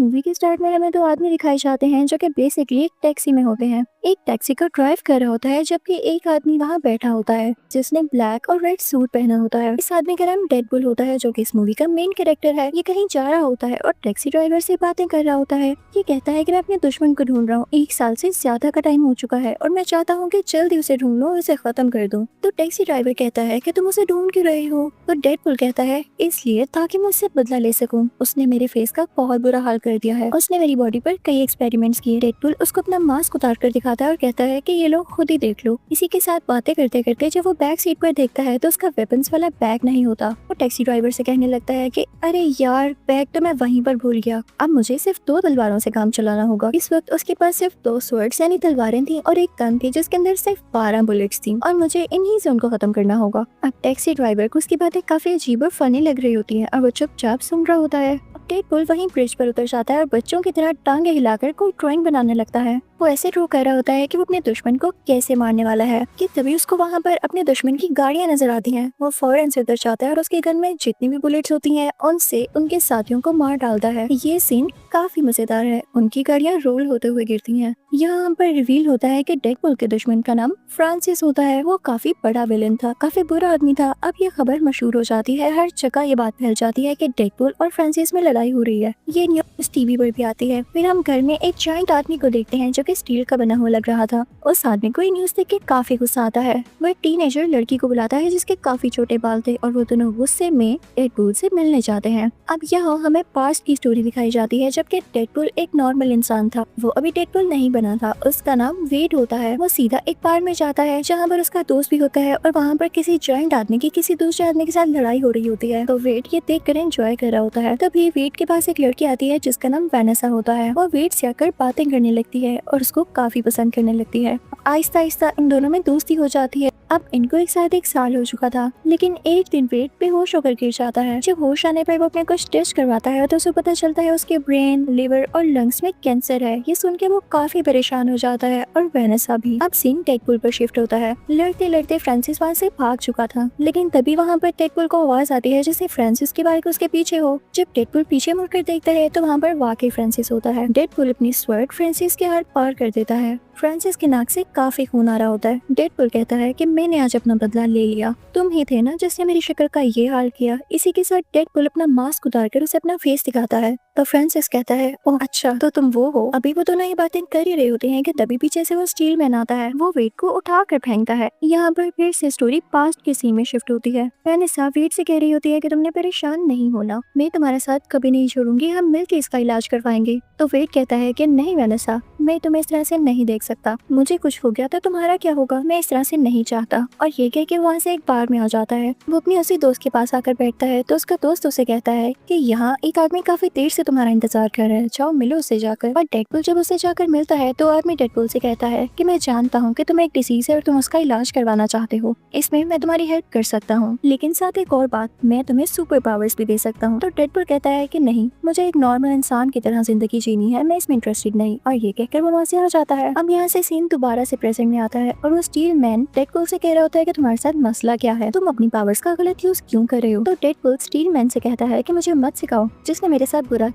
Movie के start में हमें दो आदमी दिखाए जाते हैं जो कि बेसिकली एक टैक्सी में होते हैं। एक टैक्सी को ड्राइव कर रहा होता है जबकि एक आदमी वहाँ बैठा होता है जिसने ब्लैक और रेड सूट पहना होता है। इस आदमी का नाम डेडपुल होता है जो कि इस मूवी का मेन कैरेक्टर है। ये कहीं जा रहा होता है और टैक्सी ड्राइवर से बातें कर रहा होता है। ये कहता है कि मैं अपने दुश्मन को ढूंढ रहा हूँ, 1 साल से ज्यादा का टाइम हो चुका है और मैं चाहता हूँ कि जल्दी उसे ढूंढ लो, उसे खत्म कर दूं। तो टैक्सी ड्राइवर कहता है कि तुम उसे ढूंढ क्यों रहे हो? तो डेडपुल कहता है इसलिए ताकि मैं उससे बदला ले सकूं। उसने मेरे फेस का बहुत बुरा हाल कर दिया है। उसने मेरी बॉडी पर कई एक्सपेरिमेंट्स किए। डेडपुल उसको अपना मास्क उतार कर दिखाता है और कहता है कि ये लो खुद ही देख लो। इसी के साथ बातें करते करते जब वो बैक सीट पर देखता है तो उसका वेपन्स वाला बैग नहीं होता। वो टैक्सी ड्राइवर से कहने लगता है कि अरे यार, बैग तो मैं वहीं पर भूल गया। अब मुझे सिर्फ 2 तलवारों से काम चलाना होगा। इस वक्त उसके पास सिर्फ 2 स्वर्ड्स यानी तलवारें थी और एक गन थी जिसके अंदर सिर्फ 12 बुलेट्स थी और मुझे इन्हीं से उनको खत्म करना होगा। अब टैक्सी ड्राइवर को उसकी बातें काफी अजीब और फनी लग रही होती है और वो चुपचाप सुन रहा होता है। डेडपुल वहीं ब्रिज पर उतर जाता है और बच्चों की तरह टांगे हिलाकर कोई ड्राइंग बनाने लगता है। वो ऐसे ड्रॉ कर रहा होता है कि वो अपने दुश्मन को कैसे मारने वाला है कि तभी उसको वहाँ पर अपने दुश्मन की गाड़ियाँ नजर आती हैं। वो फौरन से उतर जाता है और उसके गन में जितनी भी बुलेट्स होती हैं उनसे उनके साथियों को मार डालता है। ये सीन काफी मजेदार है। उनकी गाड़ियाँ रोल होते हुए गिरती हैं। यहाँ पर रिवील होता है कि डेडपुल के दुश्मन का नाम फ्रांसिस होता है। वो काफी बड़ा विलन था, काफी बुरा आदमी था। अब ये खबर मशहूर हो जाती है, हर जगह ये बात फैल जाती है कि डेडपुल और फ्रांसिस में लड़ाई हो रही है। ये न्यूज टीवी पर भी आती है। फिर हम घर में एक जाइंट आदमी को देखते हैं जो कि स्टील का बना हुआ लग रहा था। उस आदमी को ये न्यूज देख के काफी गुस्सा आता है। वो एक टीनेजर लड़की को बुलाता है जिसके काफी छोटे बाल थे और वो दोनों गुस्से में डेडपुल से मिलने जाते हैं। अब यहाँ हमें पास्ट की स्टोरी दिखाई जाती है जबकि डेडपुल एक नॉर्मल इंसान था। वो अभी डेडपुल नहीं बना था। उसका नाम वेड होता है। वो सीधा एक बार में जाता है जहाँ पर उसका दोस्त भी होता है और वहाँ पर किसी जाइंट आदमी की किसी दूसरे आदमी के साथ लड़ाई हो रही होती है। तो वेड ये देख कर एंजॉय कर रहा होता है। तभी वेड के पास एक लड़की आती है जिसका नाम वैनेसा होता है। वो वेड से आकर बातें करने लगती है और उसको काफी पसंद करने लगती है। आहिस्ता आहिस्ता इन दोनों में दोस्ती हो जाती है। अब इनको एक साथ 1 साल हो चुका था, लेकिन एक दिन वेड बेहोश होकर गिर जाता है। जब होश आने पर वो अपने कुछ टेस्ट करवाता है तो उसे पता चलता है उसके ब्रेन, लिवर और लंग्स में कैंसर है। ये सुन के वो काफी परेशान हो जाता है और वैनेसा भी। अब सीन डेडपुल पर शिफ्ट होता है। लड़ते लड़ते फ्रांसिस वहाँ से भाग चुका था, लेकिन तभी वहाँ पर डेडपुल को आवाज आती है जैसे फ्रांसिस की बाइक उसके पीछे हो। जब डेडपुल पीछे मुड़कर देखता है तो वहाँ पर वाकई फ्रांसिस होता है। डेडपुल अपनी स्वर्ड फ्रांसिस के हाथ पार कर देता है। फ्रांसिस के नाक से काफी खून आ रहा होता है। डेडपुल कहता है कि मैंने आज अपना बदला ले लिया। तुम ही थे ना जिसने मेरी शक्ल का ये हाल किया। इसी के साथ डेडपुल अपना मास्क उतारकर उसे अपना फेस दिखाता है। तो फ्रांसिस कहता है ओह अच्छा, तो तुम वो हो। अभी वो दोनों ये बातें कर ही रहे होते हैं कि तभी पीछे से वो स्टील मैन आता है। वो वेड को उठा कर फेंकता है। यहाँ पर फिर से स्टोरी पास्ट के सीन में शिफ्ट होती है। वैनेसा वेड से कह रही होती है कि तुमने परेशान नहीं होना, मैं तुम्हारे साथ कभी नहीं छोड़ूंगी, हम मिलकर इसका इलाज करवाएंगे। तो वेड कहता है कि नहीं वैनेसा, मैं तुम्हें इस तरह से नहीं देख सकता। मुझे कुछ हो गया तो तुम्हारा क्या होगा, मैं इस तरह से नहीं चाहता। और ये कह के वहाँ से एक बार में आ जाता है। वो अपने उसी दोस्त के पास आकर बैठता है तो उसका दोस्त उसे कहता है कि यहाँ एक आदमी काफी देर से तुम्हारा इंतजार कर रहा है, जाओ मिलो उससे जाकर। और डेडपुल जब उससे जाकर मिलता है तो आदमी डेडपुल से कहता है कि मैं जानता हूँ कि तुम्हें एक डिसीज है और तुम उसका इलाज करवाना चाहते हो, इसमें मैं तुम्हारी हेल्प कर सकता हूँ, लेकिन साथ एक और बात, मैं तुम्हें सुपर पावर्स भी दे सकता हूँ। तो डेडपुल कहता है कि नहीं, मुझे एक नॉर्मल इंसान की तरह जिंदगी जीनी है, मैं इसमें इंटरेस्टेड नहीं। और ये कहकर वो वहाँ से आ जाता है। अब यहाँ से सीन दोबारा से प्रेजेंट में आता है और वो स्टील मैन डेडपुल से कह रहा होता है कि तुम्हारे साथ मसला क्या है, तुम अपनी पावर्स का गलत यूज क्यों कर रहे हो। तो डेडपुल स्टील मैन से कहता है कि मुझे मत सिखाओ, जिसने मेरे साथ बुरा